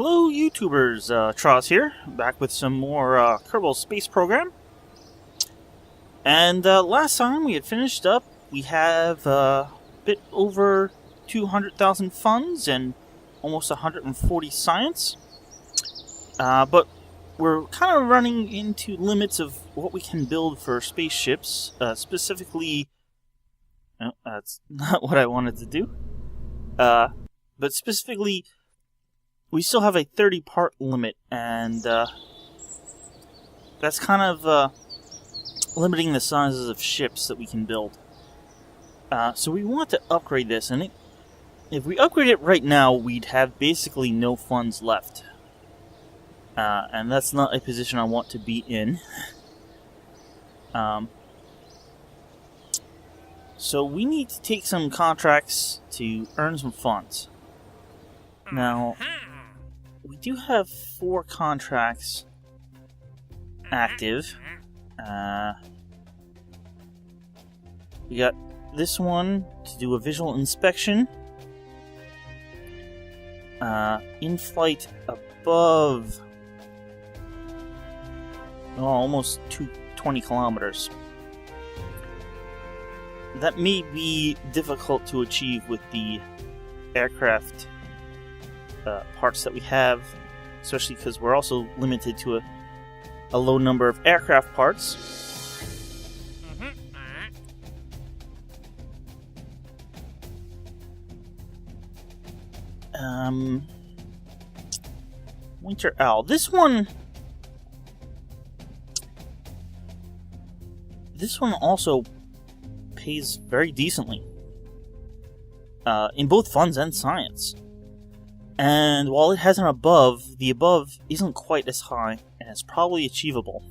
Hello YouTubers, Tross here, back with some more Kerbal Space Program. And last time we had finished up, we have a bit over 200,000 funds and almost 140 science. But we're kind of running into limits of what we can build for spaceships, specifically... No, that's not what I wanted to do. But specifically, we still have a 30-part limit, and that's kind of limiting the sizes of ships that we can build. So we want to upgrade this, and if we upgrade it right now, we'd have basically no funds left. And that's not a position I want to be in. So we need to take some contracts to earn some funds. Now, we do have 4 contracts active. We got this one to do a visual inspection. In-flight above almost 20 kilometers. That may be difficult to achieve with the aircraft parts that we have, especially because we're also limited to a low number of aircraft parts. Winter Owl. This one also pays very decently in both funds and science. And while it has an above, the above isn't quite as high, and it's probably achievable.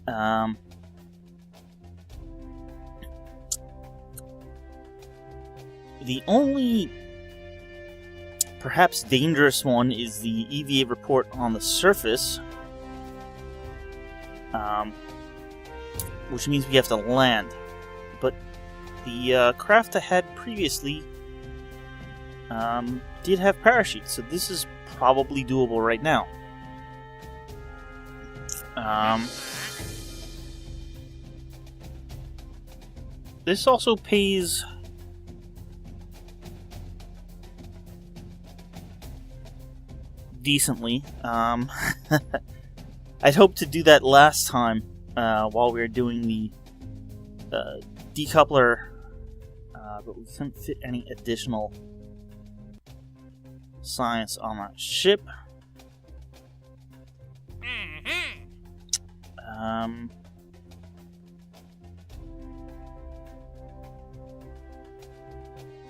The only perhaps dangerous one is the EVA report on the surface, which means we have to land. But the craft I had previously did have parachutes, so this is probably doable right now. This also pays decently. I'd hoped to do that last time while we were doing the decoupler, but we couldn't fit any additional science on that ship.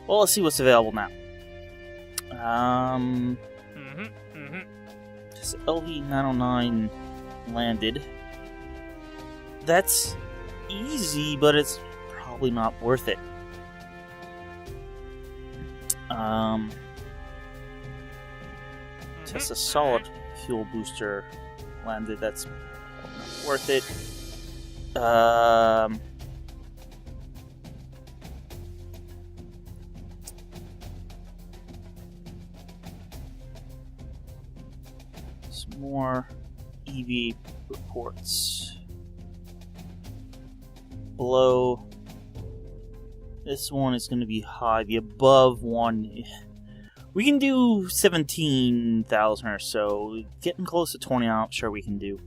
Well, let's see what's available now. This LV-909 landed. That's easy, but it's probably not worth it. Just a solid fuel booster landed. That's not worth it. Some more EV reports. Below. This one is going to be high. The above one, we can do 17,000 or so. Getting close to 20, I'm not sure we can do.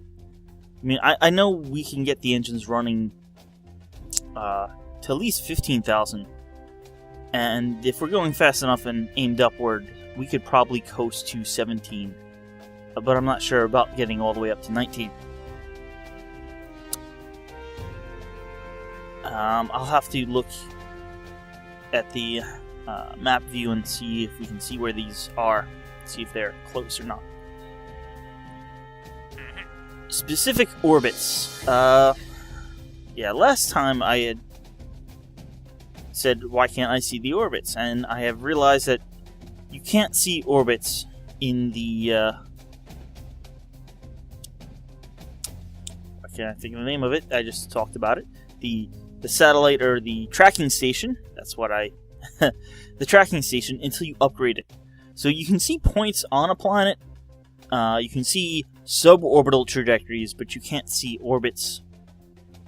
I mean, I know we can get the engines running to at least 15,000. And if we're going fast enough and aimed upward, we could probably coast to 17. But I'm not sure about getting all the way up to 19. I'll have to look at the map view and see if we can see where these are, see if they're close or not. Specific orbits. Yeah, last time I had said, why can't I see the orbits? And I have realized that you can't see orbits in the I can't think of the name of it. I just talked about it. The satellite, or the tracking station. That's what I... the tracking station, until you upgrade it. So you can see points on a planet. You can see suborbital trajectories, but you can't see orbits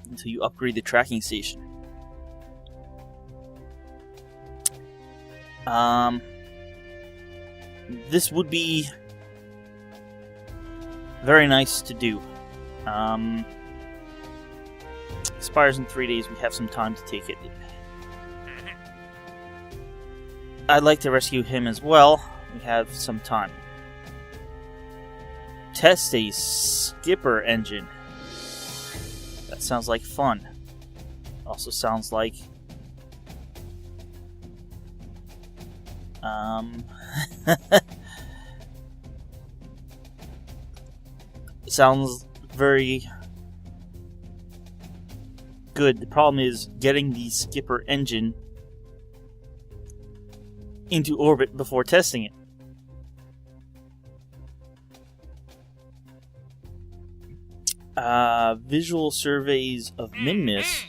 until you upgrade the tracking station. This would be very nice to do. Expires in 3 days. We have some time to take it. I'd like to rescue him as well. We have some time. Test a skipper engine. That sounds like fun. Also sounds like... sounds very good. The problem is getting the skipper engine into orbit before testing it. Visual surveys of Minmus.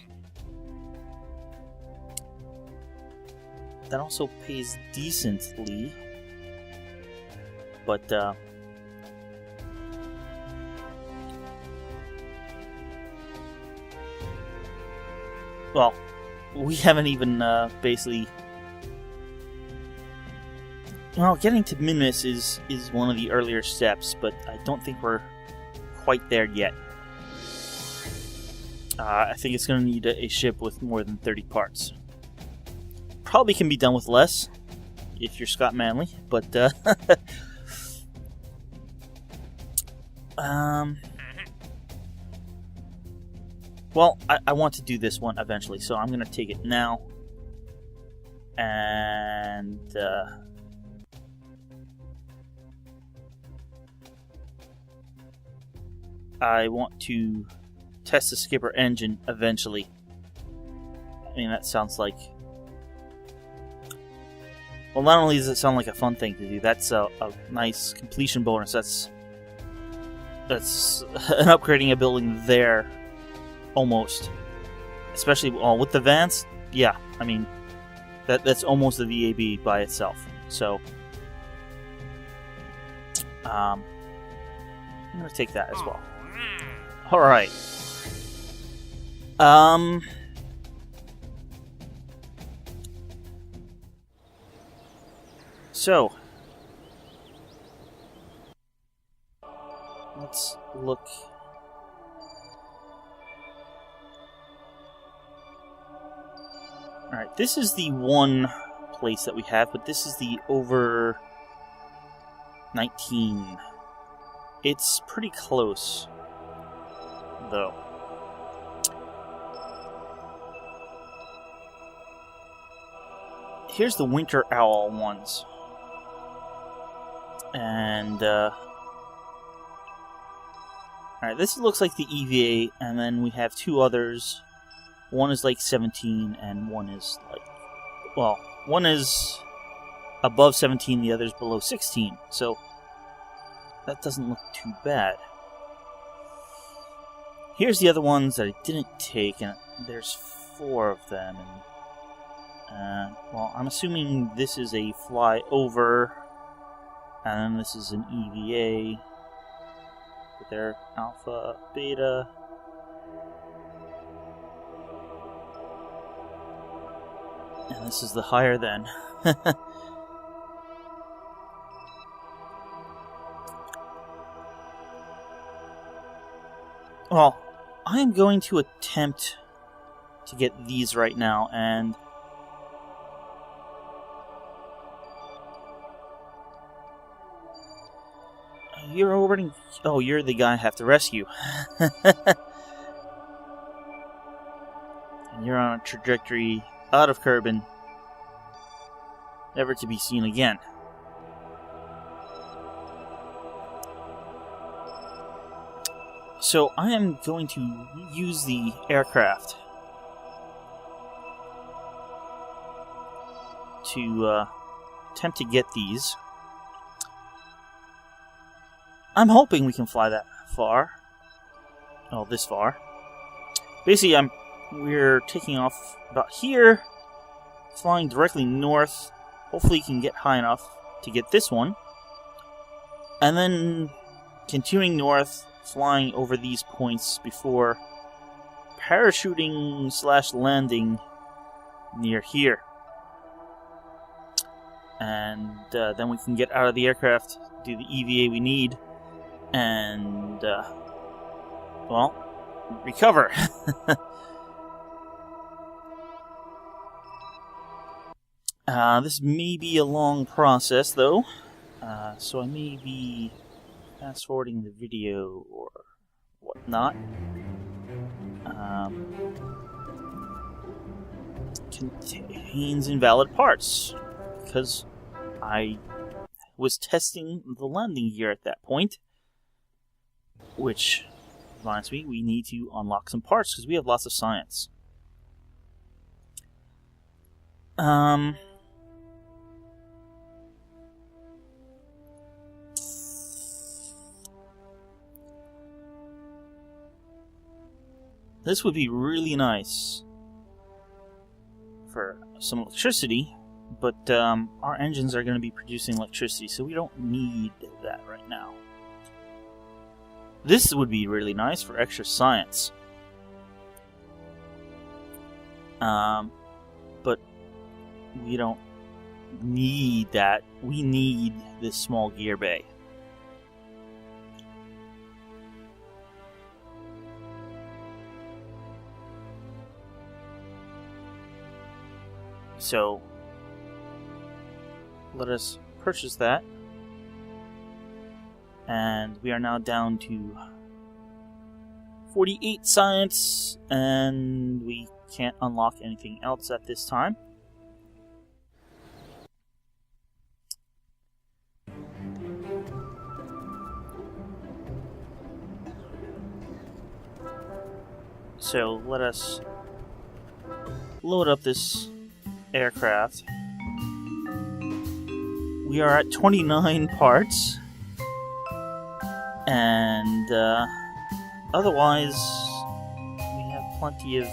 That also pays decently, but well, we haven't even basically. Well, getting to Minmus is one of the earlier steps, but I don't think we're quite there yet. I think it's going to need a ship with more than 30 parts. Probably can be done with less, if you're Scott Manley, but well, I want to do this one eventually, so I'm going to take it now, and I want to test the skipper engine eventually. I mean, that sounds like... Well, not only does it sound like a fun thing to do, that's a nice completion bonus. That's an upgrading a building there, almost. Especially with the Vance, yeah. I mean, that's almost a VAB by itself. So, I'm gonna take that as well. All right. So, let's look. Alright, this is the one place that we have, but this is the over 19. It's pretty close, though. Here's the Winter Owl ones. And, alright, this looks like the EVA, and then we have two others. One is like 17, and one is like... Well, one is above 17, the other is below 16, so that doesn't look too bad. Here's the other ones that I didn't take, and there's 4 of them, and... well, I'm assuming this is a flyover, and this is an EVA. But they're alpha, beta. And this is the higher then. Well, I am going to attempt to get these right now, and you're orbiting... Oh, you're the guy I have to rescue. And you're on a trajectory out of Kerbin, never to be seen again. So I am going to use the aircraft to attempt to get these. I'm hoping we can fly that far. Oh, this far. Basically, we're taking off about here, flying directly north. Hopefully, you can get high enough to get this one. And then continuing north, flying over these points before parachuting / landing near here. And then we can get out of the aircraft, do the EVA we need, and, well, recover. This may be a long process, though, so I may be fast-forwarding the video or whatnot. Contains invalid parts, because I was testing the landing gear at that point, which reminds me, we need to unlock some parts, because we have lots of science. This would be really nice for some electricity, but our engines are going to be producing electricity, so we don't need that right now. This would be really nice for extra science. But we don't need that. We need this small gear bay. So, let us purchase that. And we are now down to 48 science, and we can't unlock anything else at this time. So, let us load up this aircraft. We are at 29 parts, and otherwise we have plenty of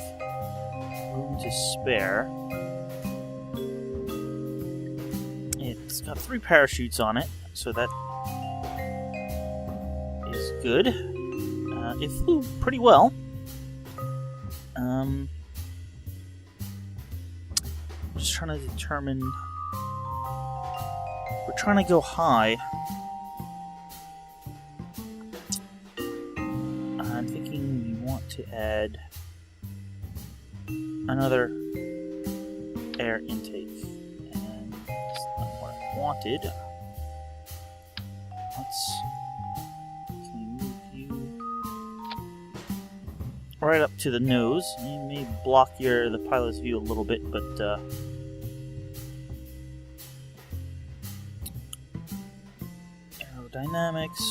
room to spare. It's got 3 parachutes on it, so that is good. It flew pretty well. Just trying to determine. We're trying to go high. I'm thinking we want to add another air intake, and that's not what I wanted. Can we move you right up to the nose? You may block the pilot's view a little bit, but aerodynamics.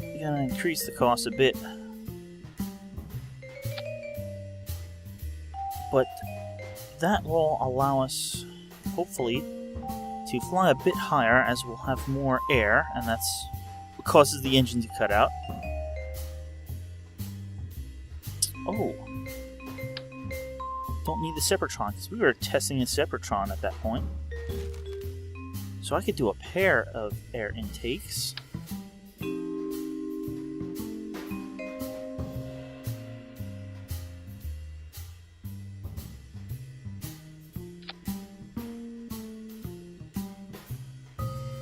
We're gonna increase the cost a bit, but that will allow us, hopefully, to fly a bit higher, as we'll have more air, and that's what causes the engine to cut out. Oh. Don't need the separatron, because we were testing a separatron at that point. So I could do a pair of air intakes.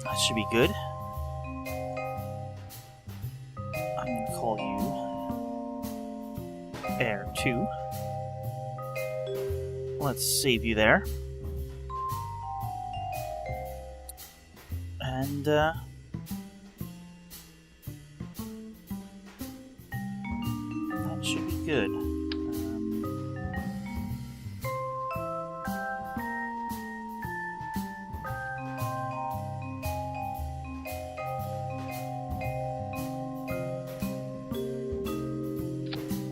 That should be good. I'm going to call you Air 2. Let's save you there. And, that should be good.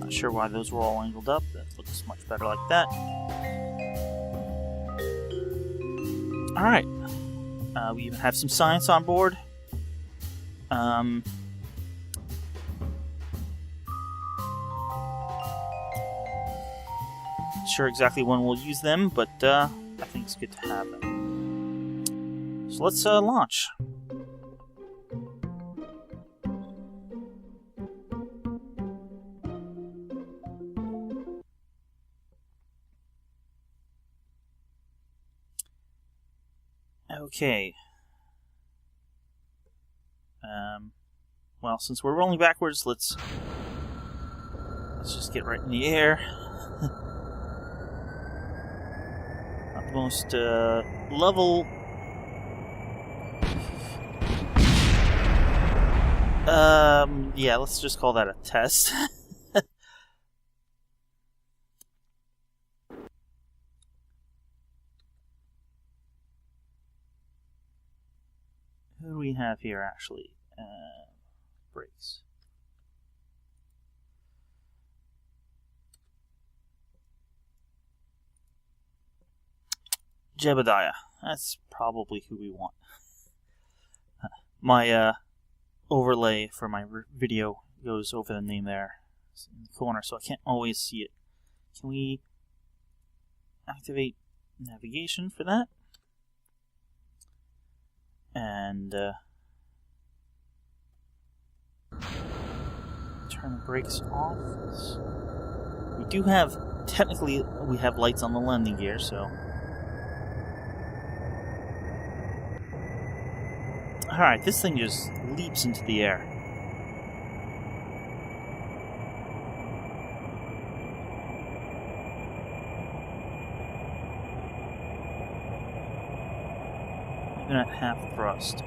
Not sure why those were all angled up. That looks much better like that. Alright, we even have some science on board. sure exactly when we'll use them, but I think it's good to have them. So let's launch. Okay. Well, since we're rolling backwards, let's just get right in the air. Not the most level. Yeah, let's just call that a test. Who do we have here, actually? Brakes. Jebediah. That's probably who we want. My overlay for my video goes over the name there. It's in the corner, so I can't always see it. Can we activate navigation for that? And turn the brakes off. We do have, technically, we have lights on the landing gear, so. Alright, this thing just leaps into the air. Even at half thrust.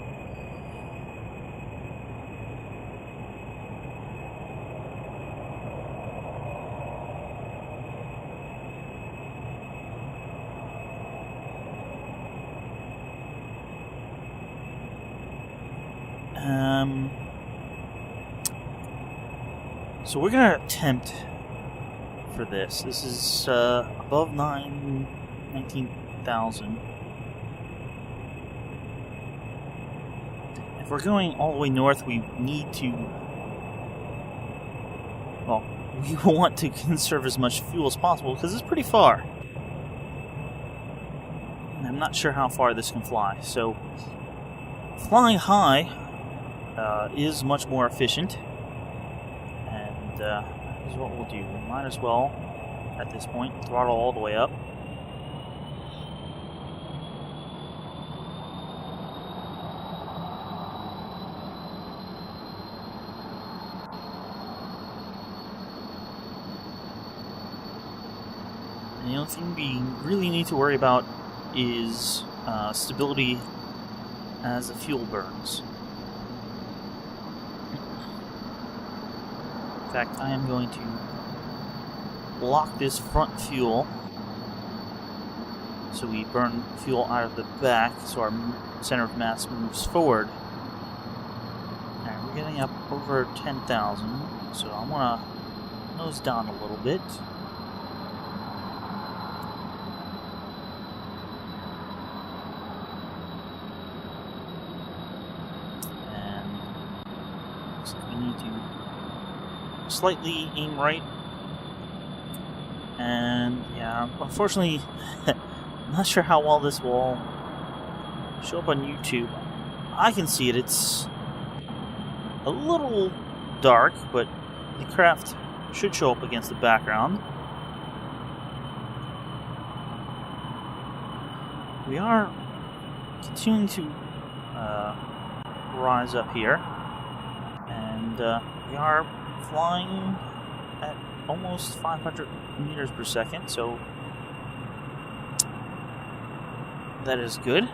So we're gonna attempt for this. This is above 19,000. If we're going all the way north, we need to. Well, we want to conserve as much fuel as possible because it's pretty far. And I'm not sure how far this can fly. So, flying high is much more efficient. Here's what we'll do. We might as well, at this point, throttle all the way up. And the only thing we really need to worry about is stability as the fuel burns. In fact, I am going to lock this front fuel so we burn fuel out of the back so our center of mass moves forward. Alright, we're getting up over 10,000, so I want to nose down a little bit. And looks like we need to slightly aim right, and yeah, unfortunately, I'm not sure how well this will show up on YouTube. I can see it, it's a little dark, but the craft should show up against the background. We are continuing to rise up here, and we are flying at almost 500 meters per second, so that is good.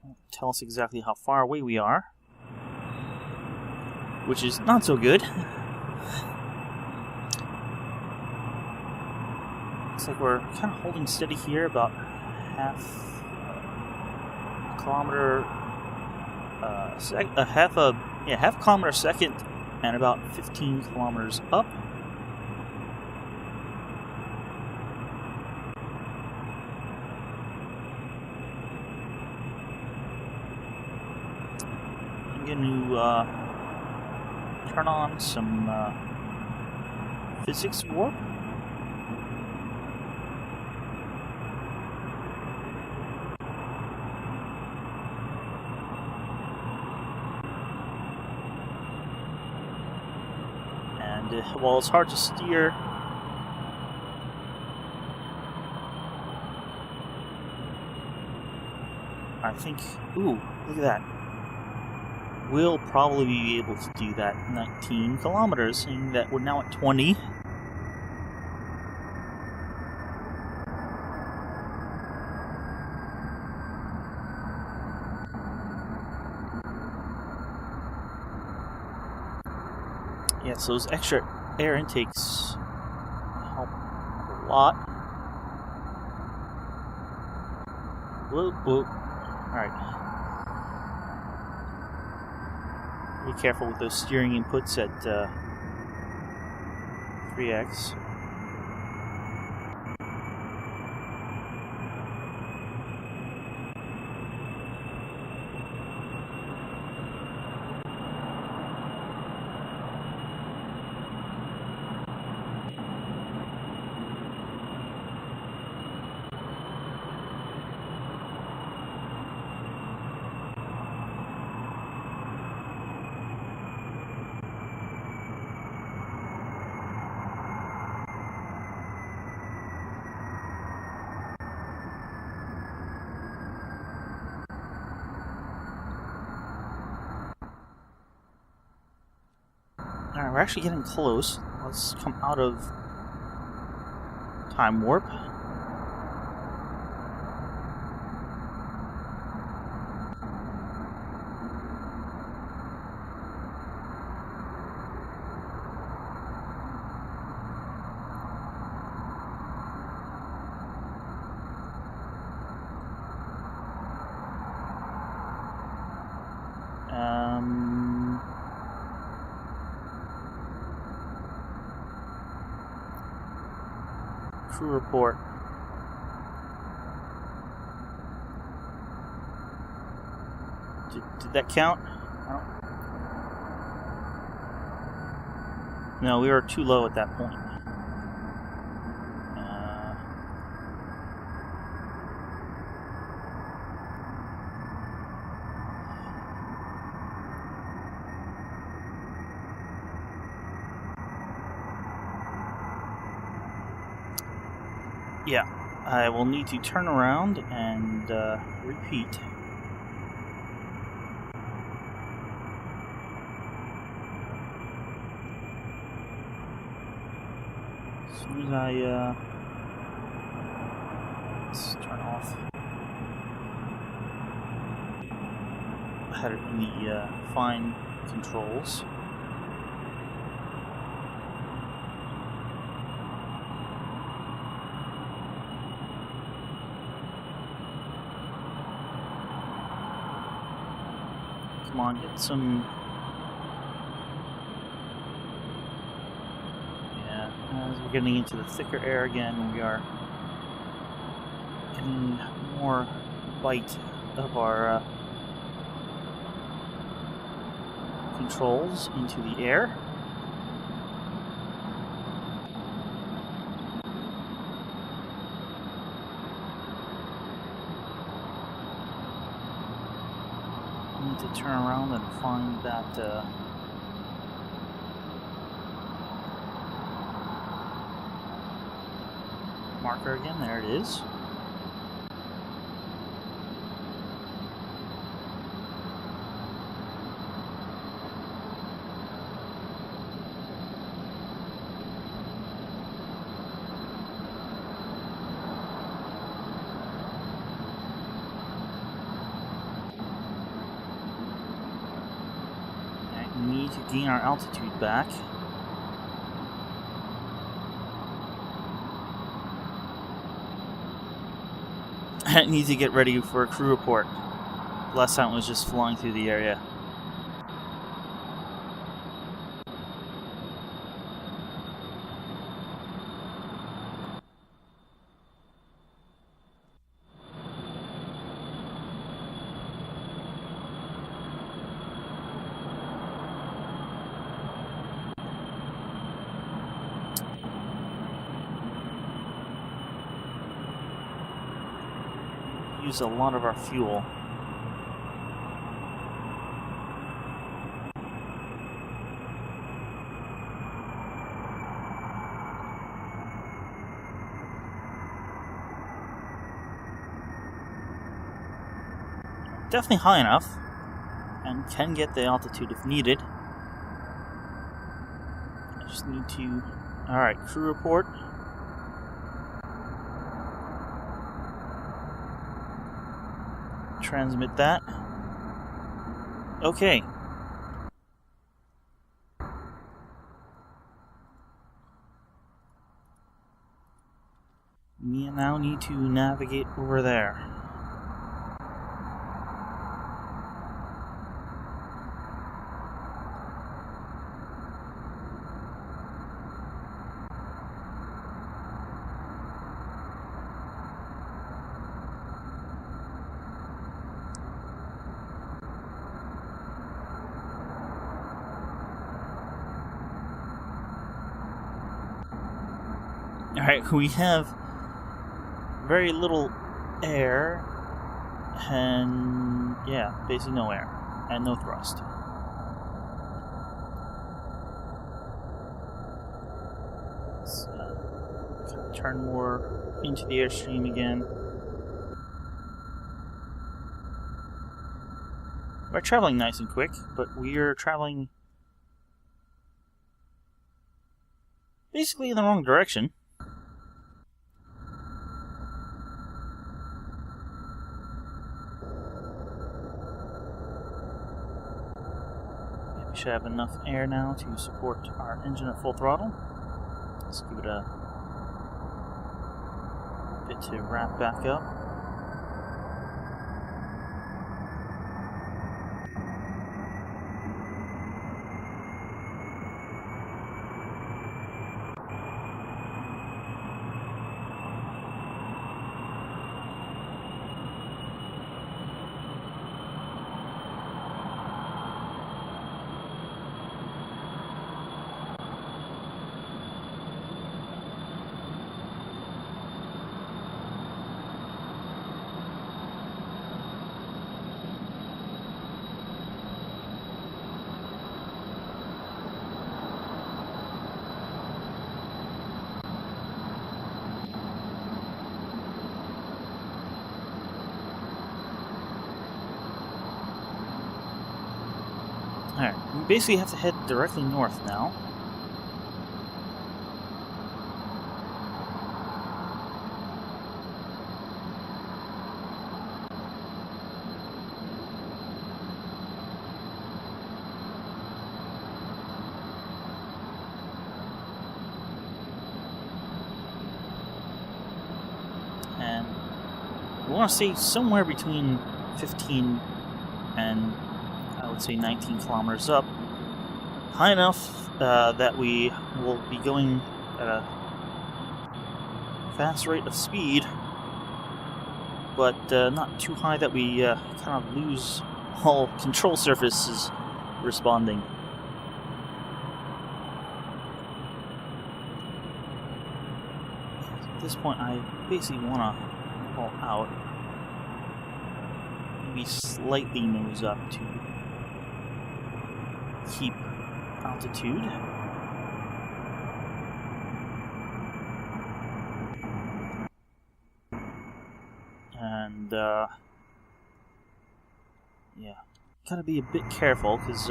Won't tell us exactly how far away we are, which is not so good. Looks like we're kind of holding steady here, about half kilometer half kilometer a second, and about 15 kilometers up. going to turn on some physics warp. And while it's hard to steer, I think, ooh, look at that. We'll probably be able to do that 19 kilometers, seeing that we're now at 20. Yeah, so those extra air intakes help a lot. Whoop, whoop. Alright. Be careful with those steering inputs at 3x. Alright, we're actually getting close. Let's come out of time warp. Crew report. Did that count? No, we were too low at that point. Yeah, I will need to turn around and repeat. As soon as I let's turn off. I had it in the fine controls. Come on, get some. Yeah, as we're getting into the thicker air again, we are getting more bite of our controls into the air. To turn around and find that marker again. There it is. We need to gain our altitude back. I need to get ready for a crew report. Last time it was just flying through the area. use a lot of our fuel. Definitely high enough, and can get the altitude if needed. I just need to... Alright, crew report. Transmit that. Okay. We now need to navigate over there. Alright, we have very little air, and yeah, basically no air, and no thrust. Let's kind of turn more into the airstream again. We're traveling nice and quick, but we are traveling basically in the wrong direction. Should have enough air now to support our engine at full throttle. Let's give it a bit to wrap back up. Alright, we basically have to head directly north now. And we want to stay somewhere between 15 and I would say 19 kilometers up, high enough that we will be going at a fast rate of speed, but not too high that we kind of lose all control surfaces responding. At this point, I basically want to pull out, maybe slightly nose up to keep altitude. And yeah, gotta be a bit careful because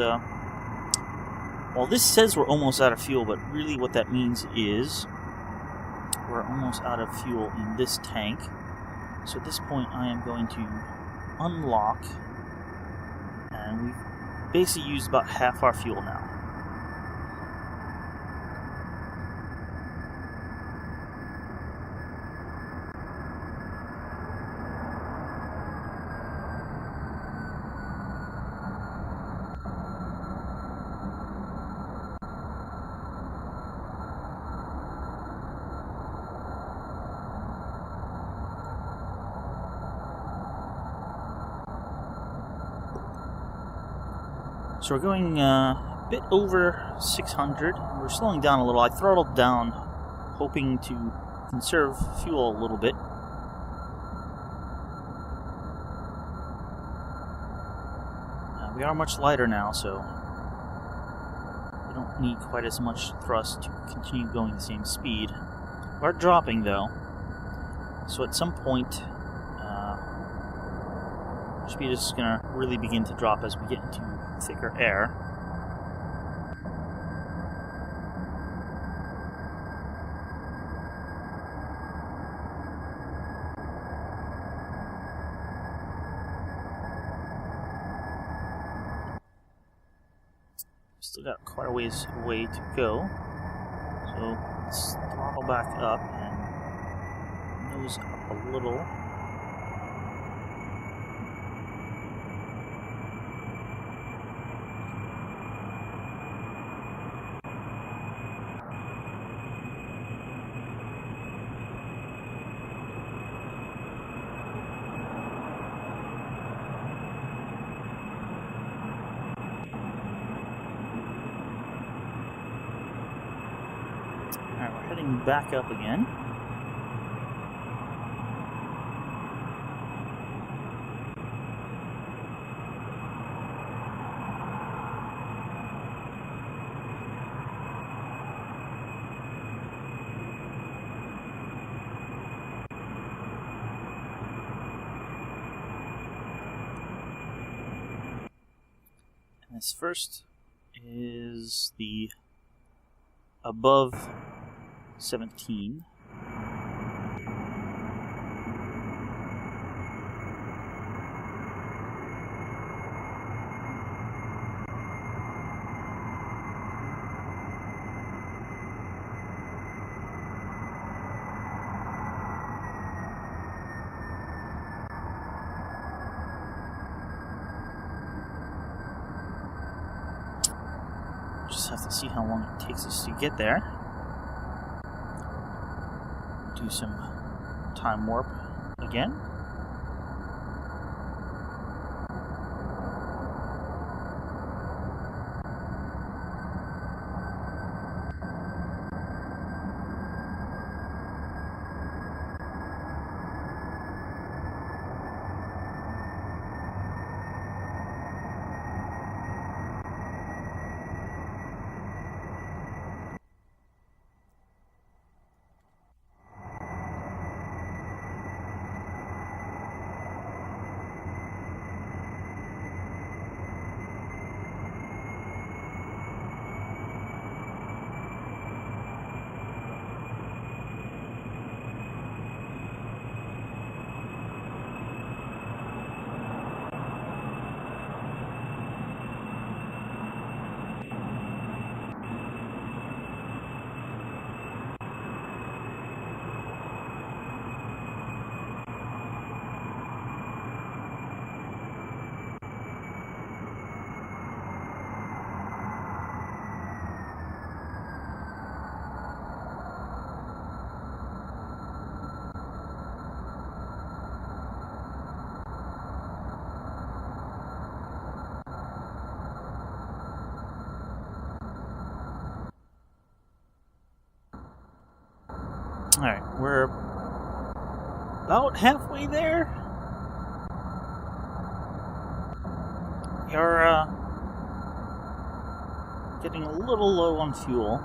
well, this says we're almost out of fuel, but really what that means is we're almost out of fuel in this tank. So at this point I am going to unlock, and we've basically used about half our fuel now. So we're going a bit over 600. We're slowing down a little. I throttled down, hoping to conserve fuel a little bit. We are much lighter now, so we don't need quite as much thrust to continue going the same speed. We're dropping, though, so at some point, speed is going to really begin to drop as we get into thicker air. Still got quite a ways away to go, so let's throttle back up and nose up a little. Alright, we're heading back up again. And this first is the above 17. Just have to see how long it takes us to get there. Do some time warp again. Alright, we're about halfway there. You're getting a little low on fuel.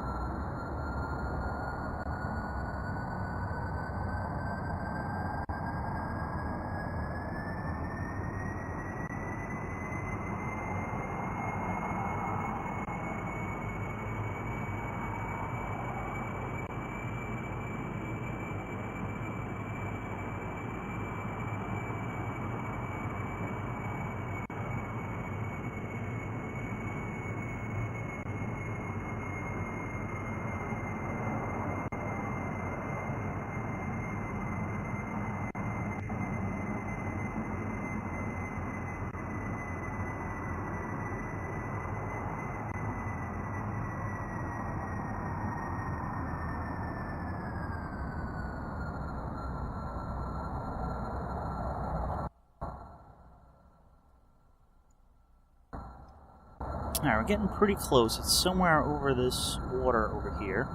Alright, we're getting pretty close. It's somewhere over this water over here.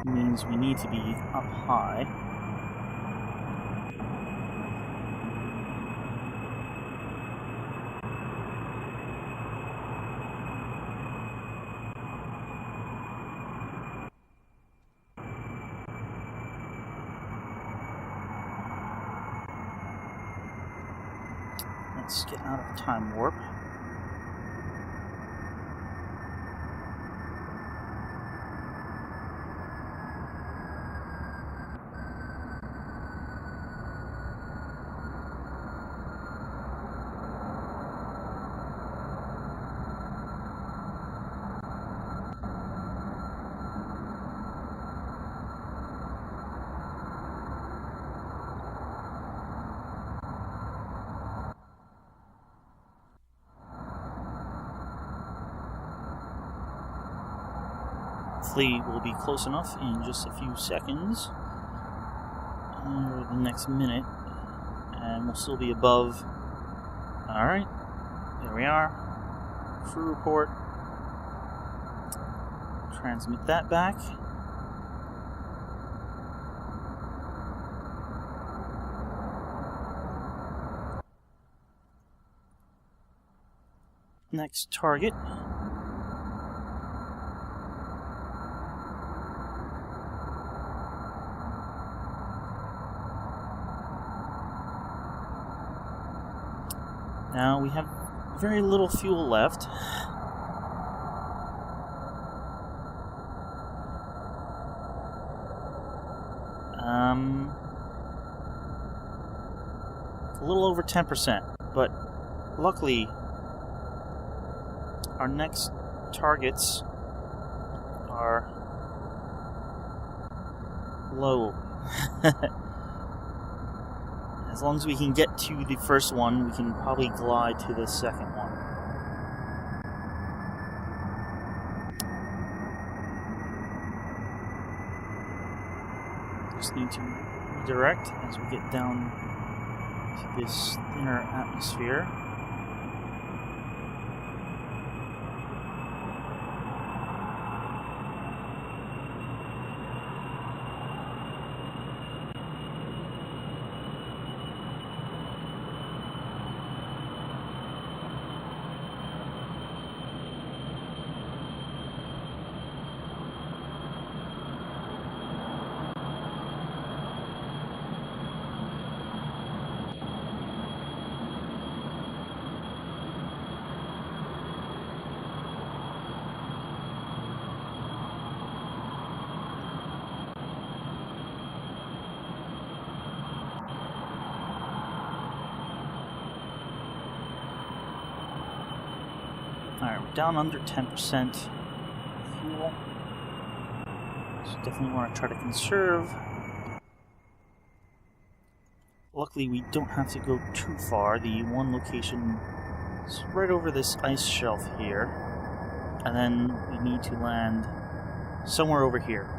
means we need to be up high. Let's get out of time warp. Hopefully we'll be close enough in just a few seconds, or the next minute, and we'll still be above. Alright, there we are. Crew report. Transmit that back. Next target. Now we have very little fuel left. A little over 10%, but luckily our next targets are low. As long as we can get to the first one, we can probably glide to the second one. Just need to redirect as we get down to this thinner atmosphere. Alright, we're down under 10% fuel. So definitely want to try to conserve. Luckily, we don't have to go too far. The one location is right over this ice shelf here. And then we need to land somewhere over here.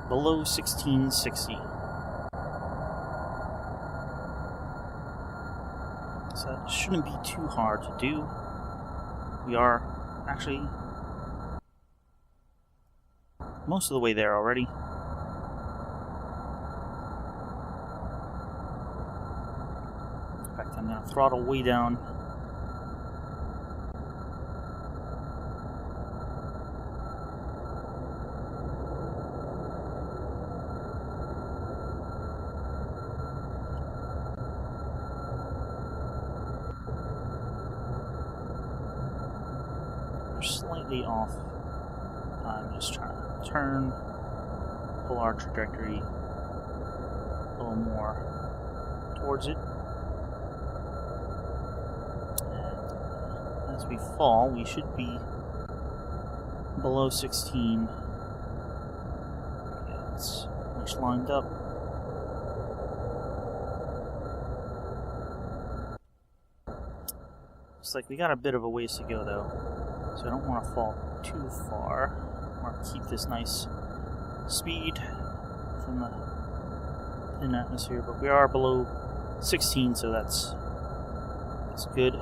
Below 1660. So that shouldn't be too hard to do. We are actually most of the way there already. In fact, I'm going to throttle way down. Slightly off. I'm just trying to turn, pull our trajectory a little more towards it. And as we fall, we should be below 16. Yeah, it's much lined up. Looks like we got a bit of a ways to go though. So I don't want to fall too far. I want to keep this nice speed within the thin atmosphere, but we are below 16, so that's good.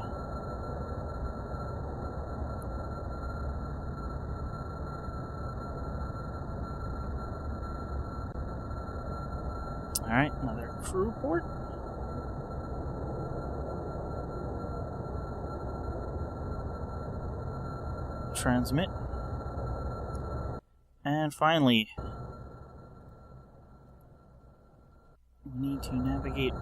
Alright, another crew report. Transmit. And finally, we need to navigate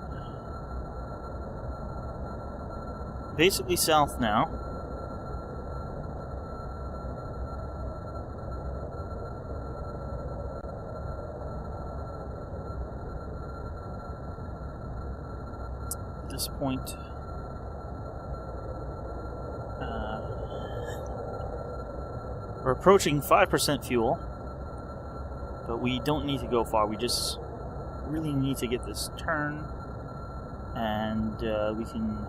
basically south now. At this point, we're approaching 5% fuel, but we don't need to go far. We just really need to get this turn, and we can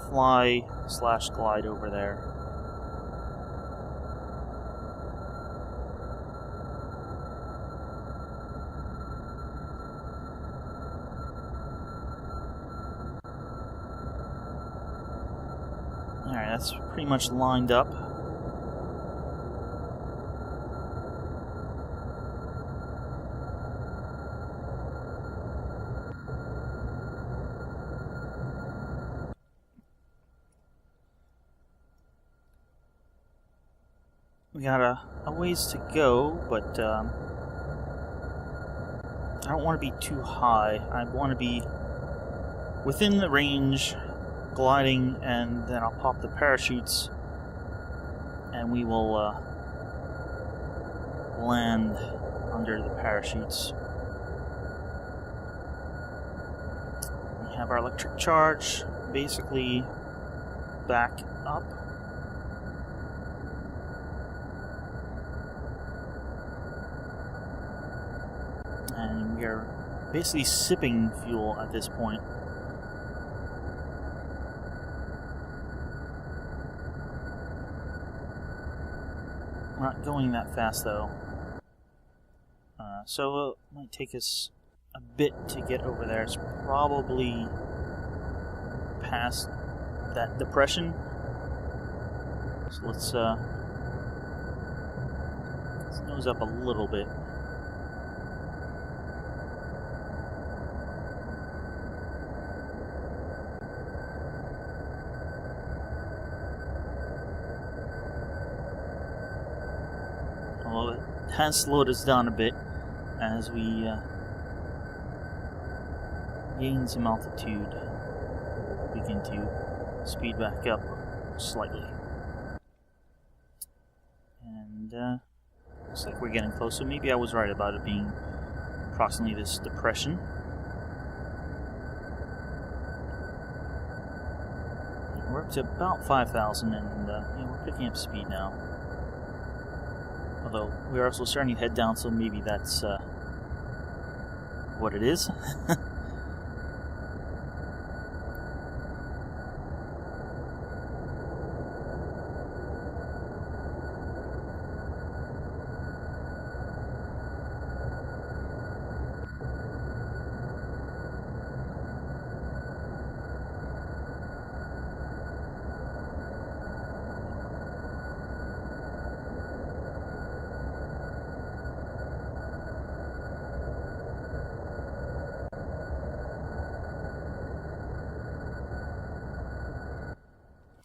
fly/glide over there. Alright, that's pretty much lined up. We got a ways to go, but I don't want to be too high. I want to be within the range, gliding, and then I'll pop the parachutes and we will land under the parachutes. We have our electric charge basically back up. And we are basically sipping fuel at this point. Not going that fast though, so it might take us a bit to get over there. It's probably past that depression, so let's nose up a little bit. Well, it has slowed us down a bit as we gain some altitude. Begin to speed back up slightly. And looks like we're getting close, so maybe I was right about it being approximately this depression. We're up to about 5,000 and we're picking up speed now. Although we're also starting to head down, so maybe that's what it is.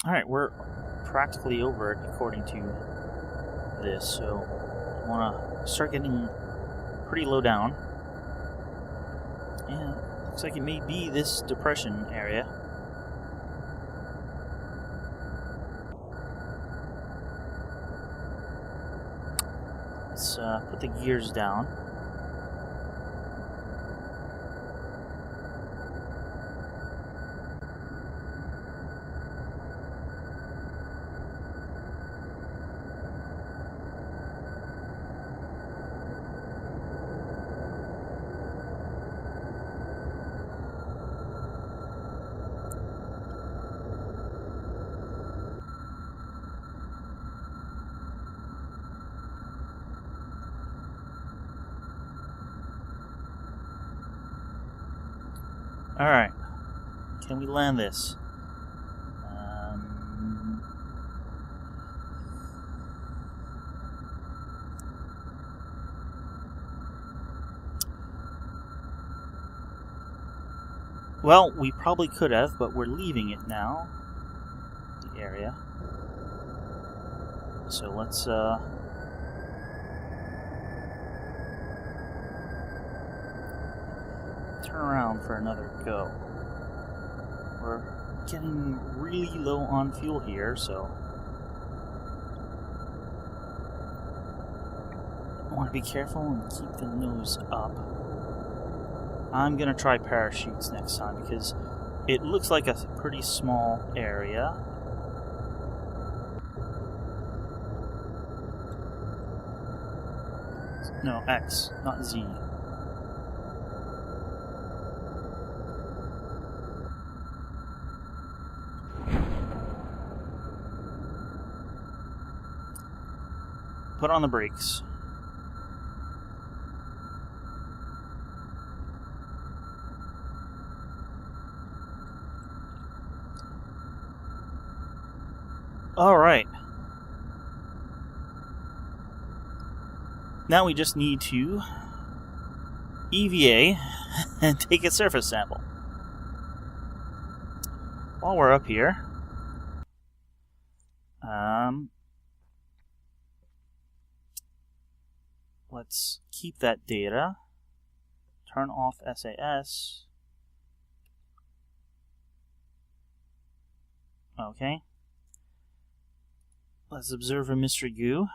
Alright, we're practically over it according to this, so I want to start getting pretty low down. And it looks like it may be this depression area. Let's put the gears down. Alright. Can we land this? Well, we probably could have, but we're leaving it now. The area. So let's, turn around for another go. We're getting really low on fuel here, so I want to be careful and keep the nose up. I'm gonna try parachutes next time because it looks like a pretty small area. No, X, not Z. Put on the brakes. Alright. Now we just need to EVA and take a surface sample. While we're up here, let's keep that data. Turn off SAS. Okay. Let's observe a mystery goo.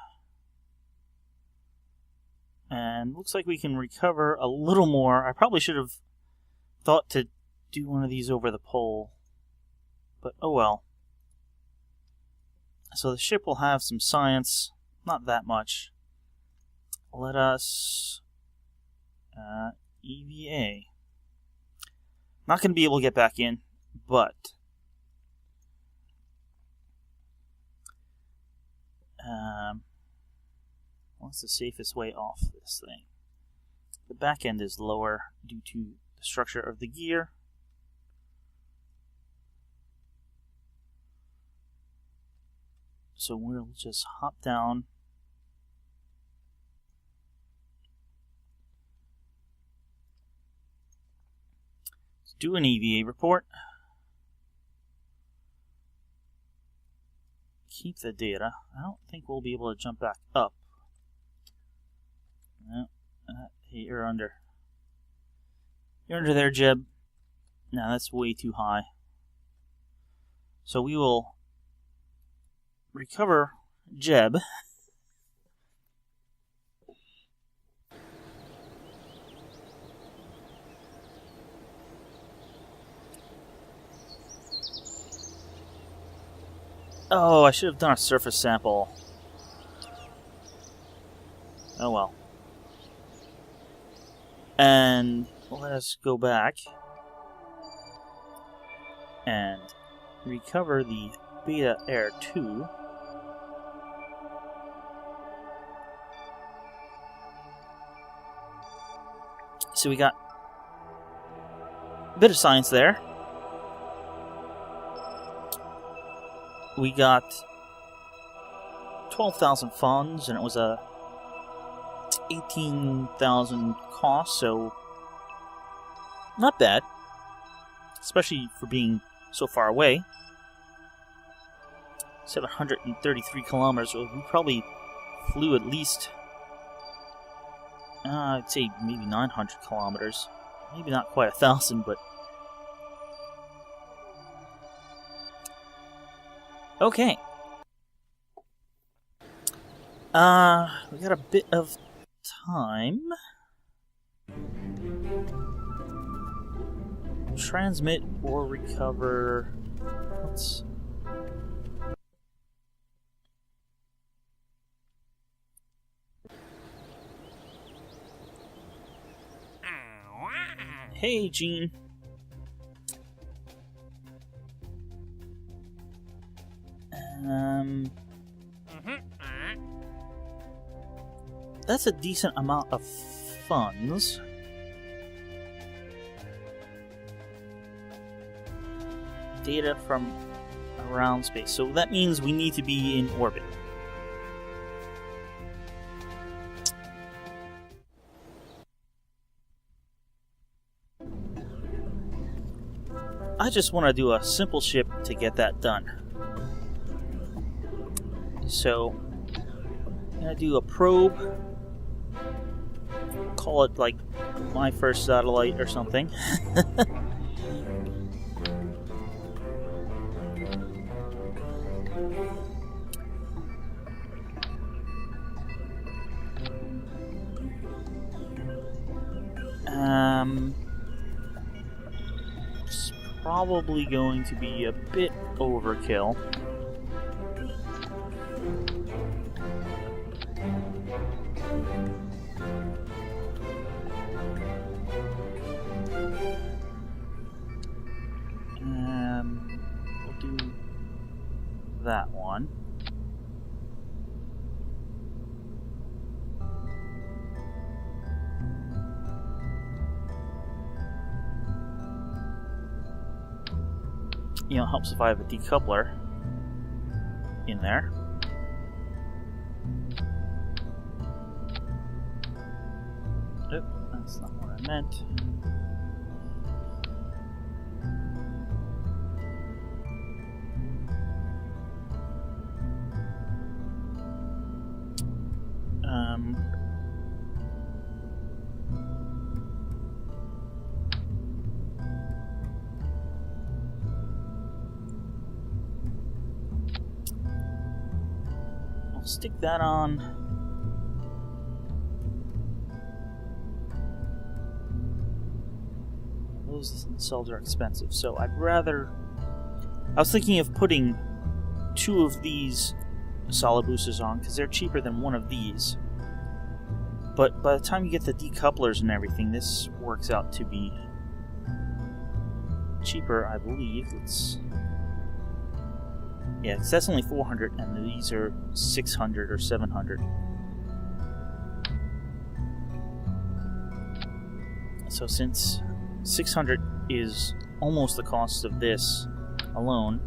And looks like we can recover a little more. I probably should have thought to do one of these over the pole. But oh well. So the ship will have some science. Not that much. Let us EVA. Not going to be able to get back in, but what's the safest way off this thing? The back end is lower due to the structure of the gear. So we'll just hop down. Let's do an EVA report. Keep the data. I don't think we'll be able to jump back up. No, hey, you're under. You're under there, Jeb. No, that's way too high. So we will recover Jeb. Oh, I should have done a surface sample. Oh well. And let us go back and recover the Beta Air 2. So we got a bit of science there. We got 12,000 funds, and it was a 18,000 cost, so not bad, especially for being so far away. 733 kilometers, so we probably flew at least, I'd say maybe 900 kilometers. Maybe not quite 1,000, but okay. We got a bit of time. Transmit or recover. Let's. Hey, Gene. That's a decent amount of funds. data from around space. So that means we need to be in orbit. I just want to do a simple ship to get that done. So, I'm going to do a probe. Call it like my first satellite or something. It's probably going to be a bit overkill. We'll do that one. You know, it helps if I have a decoupler in there. Oh, that's not what I meant. I'll stick that on. Those cells are expensive, so I'd rather... I was thinking of putting 2 of these solid boosters on, because they're cheaper than one of these. But by the time you get the decouplers and everything, this works out to be cheaper, I believe. It's... yeah, because that's only 400, and these are 600 or 700. So since 600 is almost the cost of this alone,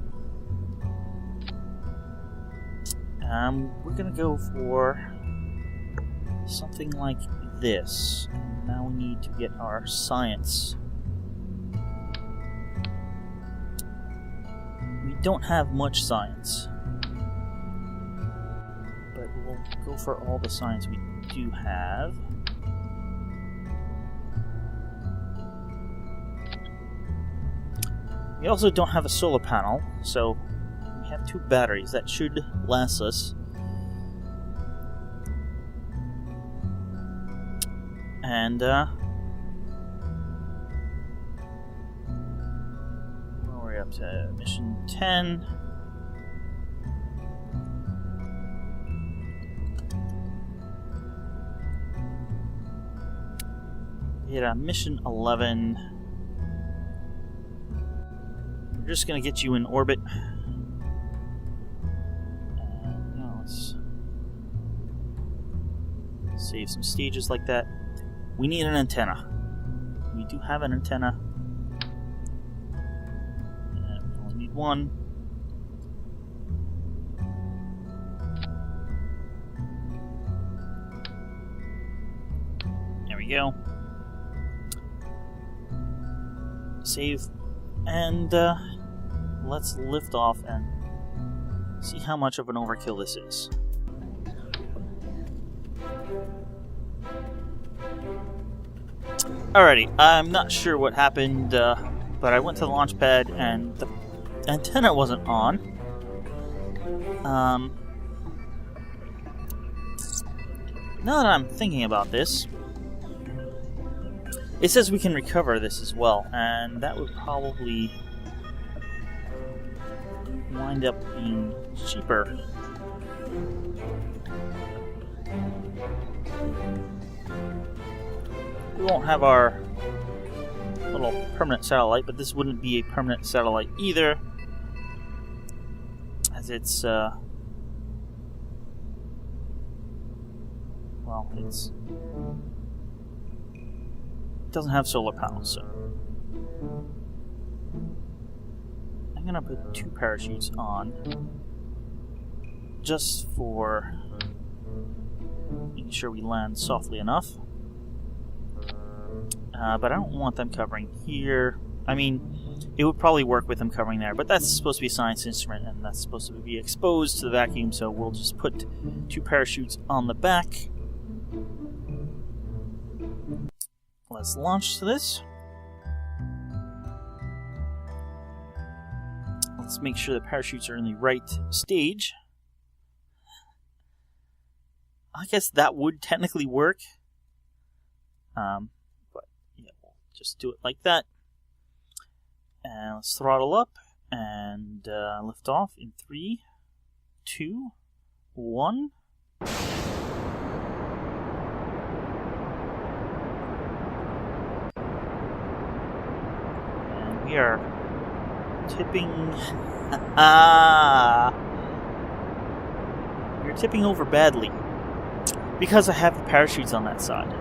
we're gonna go for something like this. Now we need to get our science. We don't have much science, but we'll go for all the science we do have. We also don't have a solar panel, so we have 2 batteries. That should last us. And, where are we up to? Mission 10. Yeah, mission 11. We're just gonna get you in orbit. Now let's save some stages like that. We need an antenna. We do have an antenna. And we only need 1. There we go. Save. And let's lift off and see how much of an overkill this is. Alrighty, I'm not sure what happened, but I went to the launch pad and the antenna wasn't on. Now that I'm thinking about this, it says we can recover this as well, and that would probably wind up being cheaper. We won't have our little permanent satellite, but this wouldn't be a permanent satellite either, as it's, well, it doesn't have solar panels, so I gonna put 2 parachutes on, just for making sure we land softly enough. But I don't want them covering here. I mean, it would probably work with them covering there, but that's supposed to be a science instrument, and that's supposed to be exposed to the vacuum, so we'll just put 2 parachutes on the back. Let's launch to this. Let's make sure the parachutes are in the right stage. I guess that would technically work. But yeah, we'll just do it like that. And let's throttle up and lift off in 3, 2, 1. And we are tipping. We're tipping over badly because I have the parachutes on that side.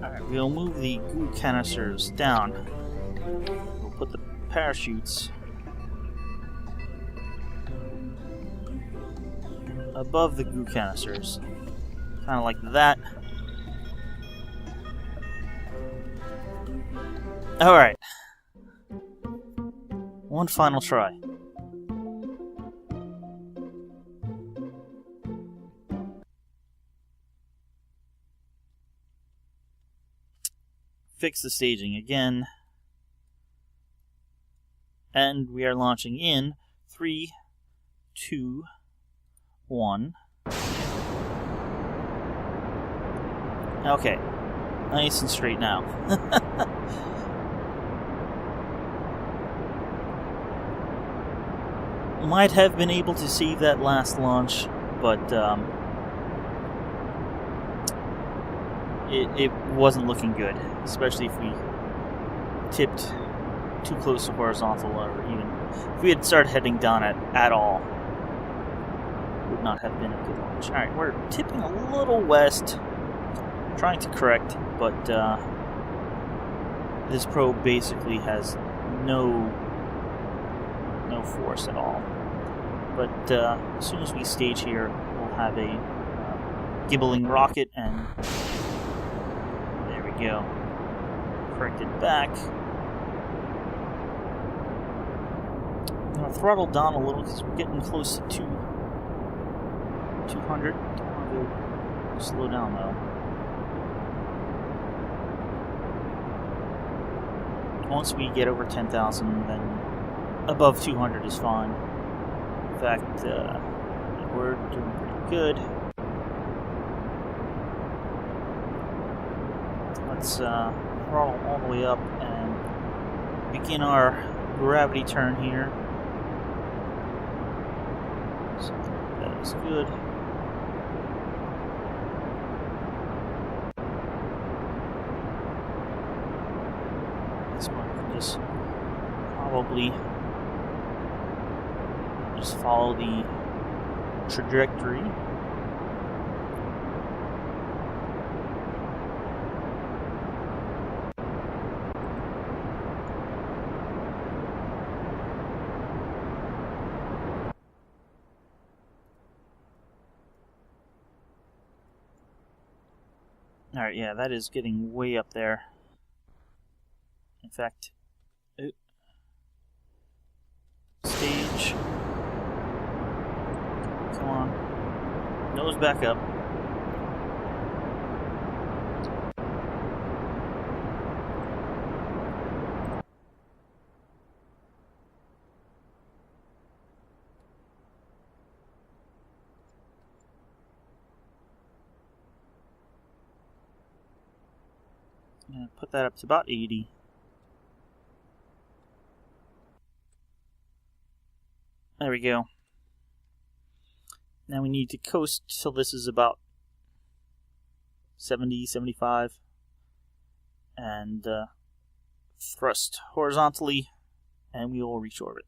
Alright, we'll move the goo canisters down. We'll put the parachutes above the goo canisters. Kind of like that. Alright. One final try. Fix the staging again. And we are launching in 3, 2, 1. Okay. Nice and straight now. Might have been able to save that last launch, but it wasn't looking good, especially if we tipped too close to horizontal, or even if we had started heading down at all. Would not have been a good launch. Alright, we're tipping a little west, trying to correct, but this probe basically has no force at all. But as soon as we stage here, we'll have a gibbling rocket, and there we go. Correct it back. I'm going to throttle down a little because we're getting close to 200. Don't want to go slow down though. Once we get over 10,000, then above 200 is fine. In fact, we're doing pretty good. Let's throttle all the way up and begin our gravity turn here. So that is good. This one can just probably just follow the trajectory. Alright, yeah, that is getting way up there. In fact, stage. Come on. Nose back up. I'm going to put that up to about 80. There we go. Now we need to coast till this is about 70, 75. And thrust horizontally, and we will reach orbit.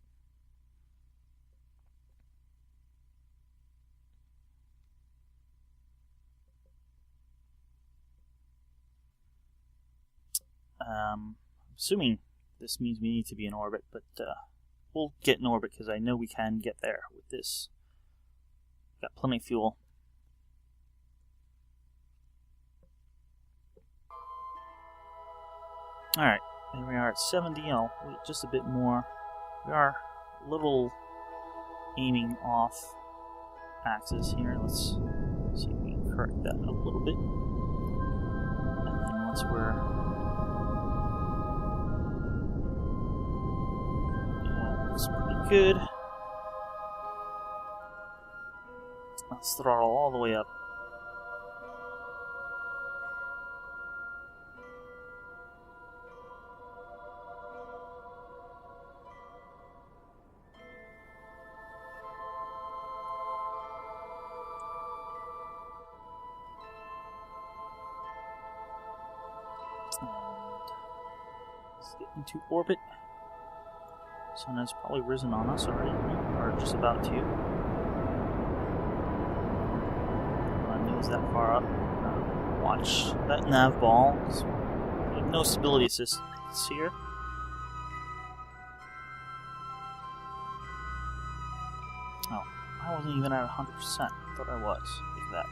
Assuming this means we need to be in orbit, but we'll get in orbit because I know we can get there with this. Got plenty of fuel. Alright, here we are at 70. I'll wait just a bit more. We are a little aiming off axis here. Let's see if we can correct that a little bit. And then once we're... Looks pretty good. Let's throttle all the way up. And let's get into orbit. Sun has probably risen on us already, or just about to. My nose that far up. Watch that nav ball. We have no stability assistance here. Oh, I wasn't even at 100%. I thought I was. Look at that.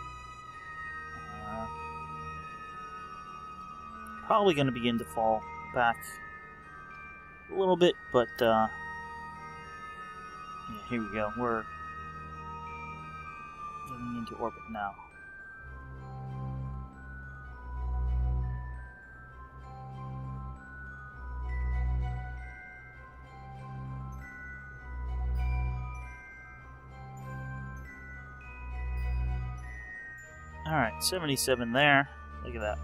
Probably going to begin to fall back a little bit, but yeah, here we go. We're getting into orbit now. Alright, 77 there. Look at that.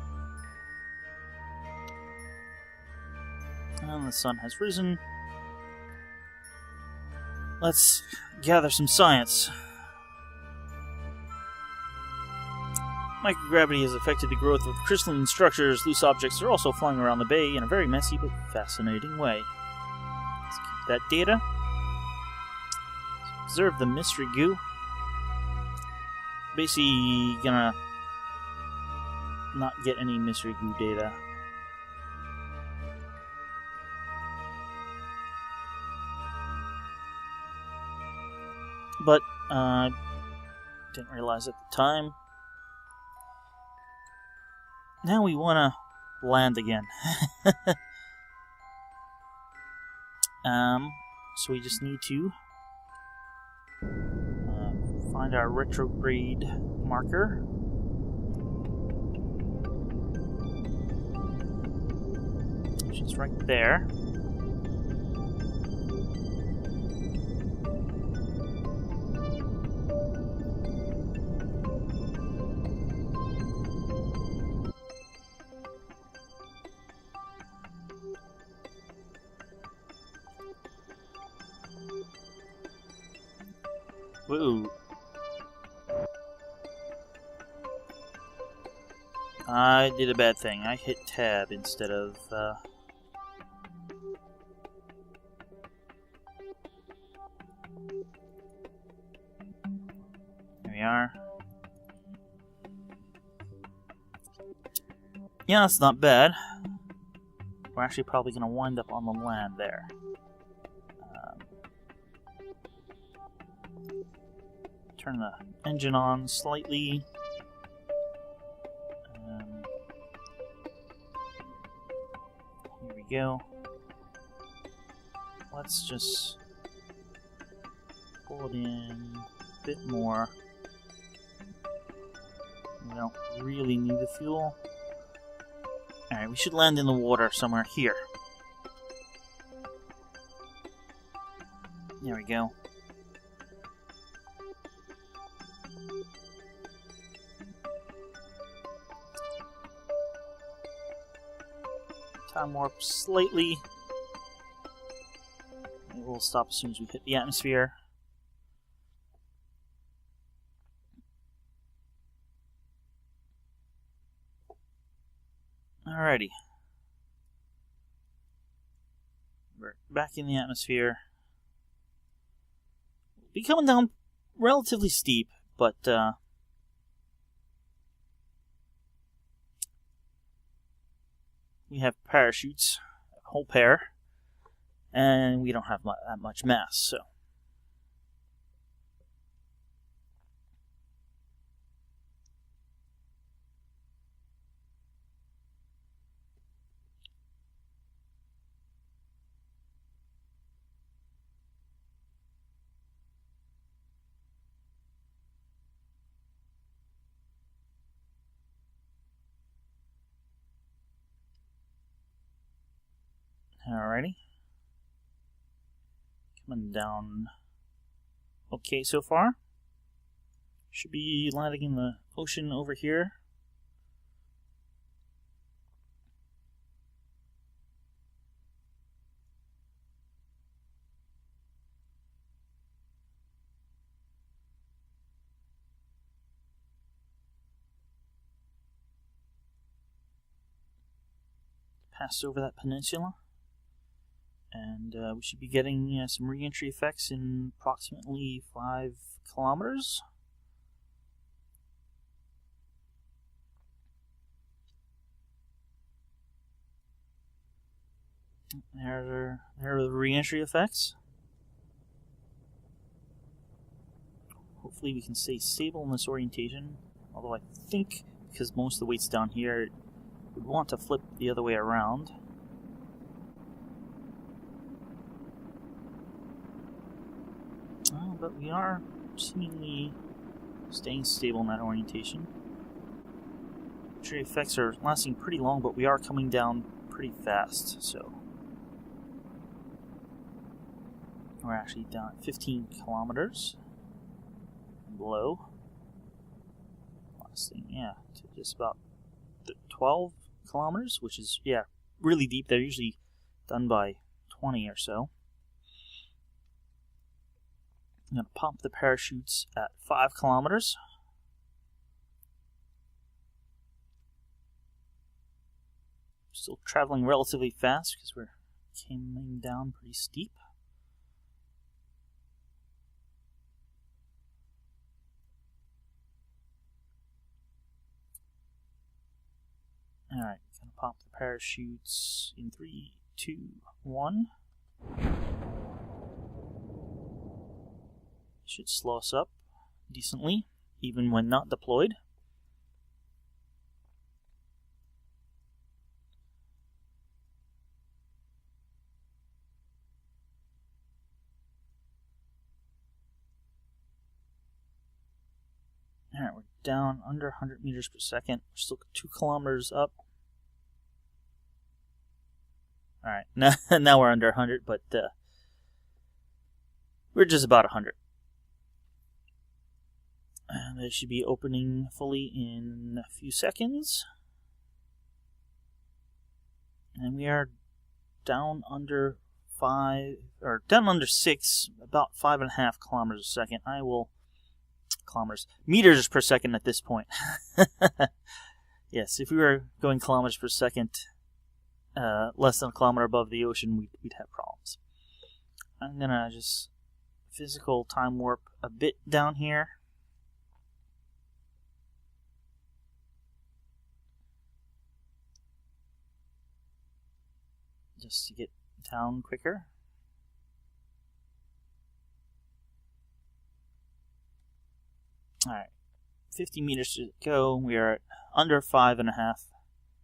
And the sun has risen. Let's gather some science. Microgravity has affected the growth of crystalline structures. Loose objects are also flying around the bay in a very messy but fascinating way. Let's keep that data. Let's observe the mystery goo. Basically gonna not get any mystery goo data. But didn't realize at the time. Now we want to land again. So we just need to find our retrograde marker. Which is right there. Whoa. I did a bad thing. I hit tab instead of, Here we are. Yeah, that's not bad. We're actually probably going to wind up on the land there. Turn the engine on slightly. Here we go. Let's just pull it in a bit more. We don't really need the fuel. Alright, we should land in the water somewhere here. There we go. Time warp slightly. It will stop as soon as we hit the atmosphere. Alrighty. We're back in the atmosphere. We'll be coming down relatively steep, but we have parachutes, a whole pair, and we don't have that much mass, so. Alrighty. Coming down okay so far. Should be landing in the ocean over here. Pass over that peninsula. And we should be getting some re-entry effects in approximately 5 kilometers. There are the re-entry effects. Hopefully we can stay stable in this orientation. Although I think, because most of the weight's down here, we'd want to flip the other way around. But we are seemingly staying stable in that orientation. Tree effects are lasting pretty long, but we are coming down pretty fast, so we're actually down at 15 kilometers below. Lasting, to just about 12 kilometers, which is, really deep. They're usually done by 20 or so. I'm going to pop the parachutes at 5 kilometers. Still traveling relatively fast because we're coming down pretty steep. Alright, going to pop the parachutes in 3, 2, 1. Should slow us up decently, even when not deployed. Alright, we're down under 100 meters per second. We're still 2 kilometers up. Alright, now we're under 100, but we're just about 100. And they should be opening fully in a few seconds. And we are down under 6, about 5.5 kilometers a second. Meters per second at this point. Yes, if we were going kilometers per second, less than a kilometer above the ocean, we'd have problems. I'm gonna just physical time warp a bit down here. Just to get down quicker. Alright, 50 meters to go. We are at under 5.5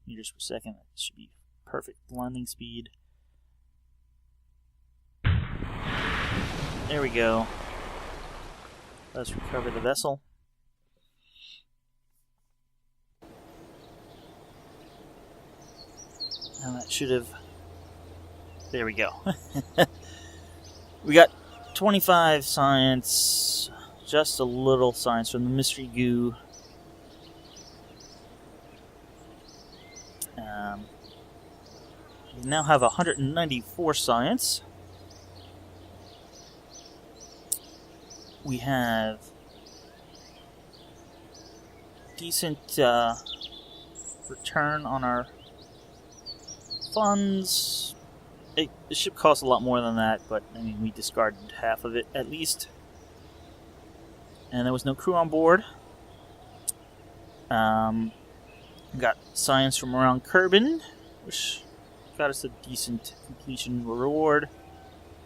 meters per second. That should be perfect landing speed. There we go. Let's recover the vessel. And that should have... There we go. We got 25 science, just a little science from the mystery goo. We now have 194 science. We have decent return on our funds. The ship costs a lot more than that, but I mean, we discarded half of it at least. And there was no crew on board. Got science from around Kerbin, which got us a decent completion reward.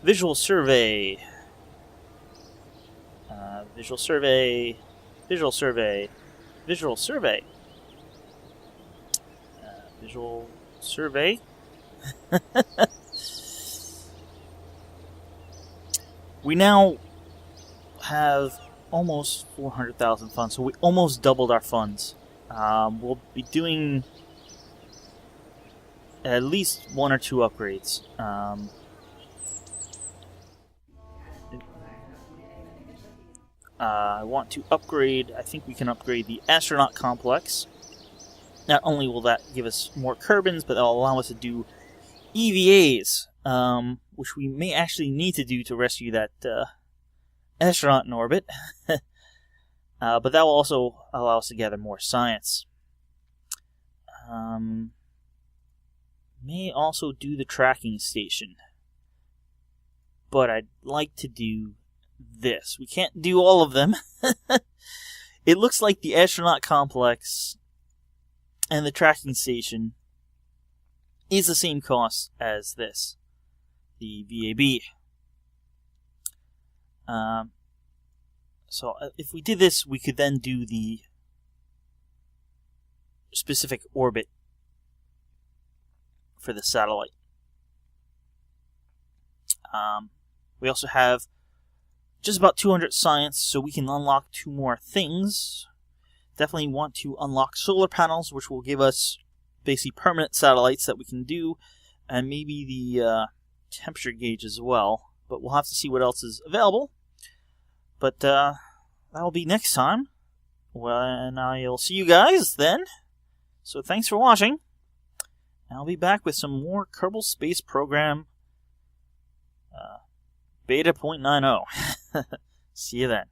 Visual survey. Visual survey. Visual survey. Visual survey. Visual survey. We now have almost 400,000 funds, so we almost doubled our funds. We'll be doing at least 1 or 2 upgrades. I want to upgrade, I think we can upgrade the astronaut complex. Not only will that give us more Kerbins, but that'll allow us to do EVAs, which we may actually need to do to rescue that astronaut in orbit. But that will also allow us to gather more science. May also do the tracking station. But I'd like to do this. We can't do all of them. It looks like the astronaut complex and the tracking station is the same cost as this, the VAB. So if we did this, we could then do the specific orbit for the satellite. We also have just about 200 science, so we can unlock 2 more things. Definitely want to unlock solar panels, which will give us basically permanent satellites that we can do, and maybe the temperature gauge as well. But we'll have to see what else is available. But that'll be next time. Well, and I'll see you guys then. So thanks for watching. I'll be back with some more Kerbal Space Program Beta 0.90. See you then.